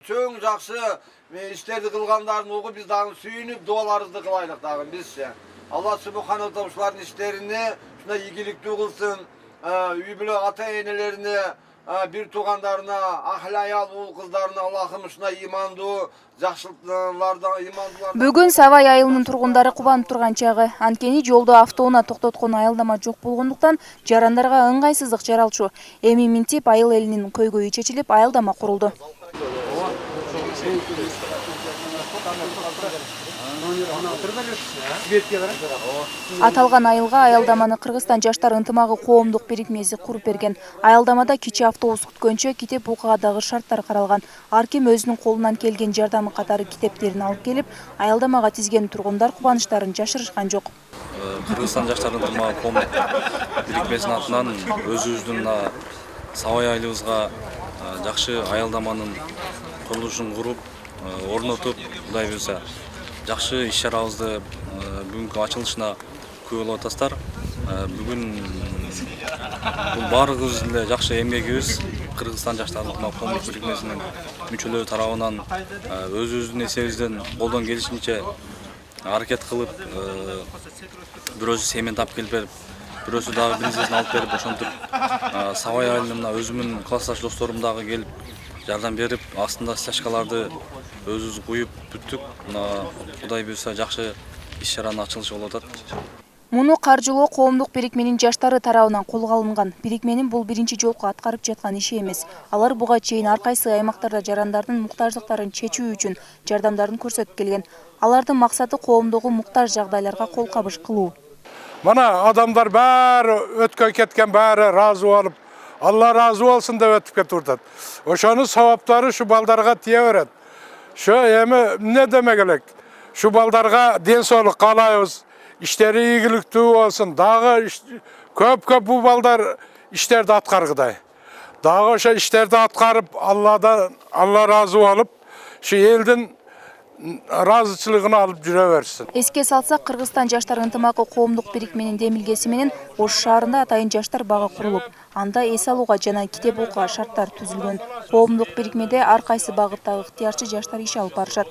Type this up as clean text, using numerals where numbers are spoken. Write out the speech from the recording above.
Чөң жақсы işlerdi kılganların oğu biz dağın suyunup dualarızdı kılaylık dağın bizse. Allah Subhanahu wa ta'ala işlerini şuna iyilikli kılsın. Übülü ata enelerini bir tuğanlarına, ahlayal oğul kızlarına Allah'ım şuna imandu, жақшылықтардан имандылар. Бүгін Савай айылының тұрғындары қубанып тұрған чағы. Анткени жолда автоуна тоқтоткон айылдама жоқ болгондуктан жарандарға ыңгайсыздык жаралчу. Эми минтип айыл элинин көйгөйү чечилип айылдама курулду. Аталган айылга аялдаманы Кыргызстан жаштар ынтымагы коомдук бирикмеси куруп берген. Аялдамада кичи автобус күткөнчө китеп укугадагы шарттар каралган. Ар ким өзүнүн колунан келген жардамы катары китептерин алып келип, аялдамага тизген тургундар кубанычтарын жашырышкан жок. Кыргызстан жаштар ынтымагы коомдук бирикмесинин атынан өзүбүздүн Савай айылыбызга жакшы аялдаманын курулушун куруп, орнотуп, Кудай буйрса, жакшы иш-чарабызды бүгүнкү ачылышына күбө болуп атасыздар. Бүгүн бул баарыбыз эле жакшы эмгегибиз Кыргызстан жаштар ынтымагы коомдук бирикмесинин мүчөлөрү тарабынан өзүбүздүн эсебибизден колдон келишинче аракет кылып, бирөөсү семен тап келип берип, бирөөсү дагы бензин алып берип, ошентип Савай айылына өзүмдүн классташ досторум дагы келип жардам берип, астында стяжкаларды өзүбүз куюп бүттүк. Кудай буйрса жакшы иш-чаранын ачылышы болуп атат. Муну каржылоо коомдук бирикменин жаштары тарабынан колго алынган. Бирикменин бул биринчи жолку аткарып жаткан иши эмес. Алар буга чейин ар кайсы аймактарда жарандардын муктаждыктарын чечүү үчүн жардамдарын көрсөтүп келген. Алардын максаты коомдогу муктаж жагдайларга кол кабыш кылуу. Мына адамдар баары өткөн кеткен баары разы болуп, Алла разы болсун деп өтүп кетип атат. Ошонун саваптары шу балдарга тие берет. Şu эми эмне демек элек? Şu балдарга ден соолук каалайбыз. İşleri ийгиликтүү болсун. Дагы көп бу балдар иштерди аткаргыдай. Дагы ошо иштерди аткарып, Алла разы болуп, şu элдин разычылыгын алып жүрө берсин. Эске салсак, Кыргызстан жаштар ынтымагы коомдук бирикменин демилгеси менен Ош шаарында атайын жаштар бага курулуп, анда эс алууга жана китеп окууга шарттар түзүлгөн. Коомдук бирикмеде ар кайсы багыттагы ыктыярчы жаштар иш алып барышат.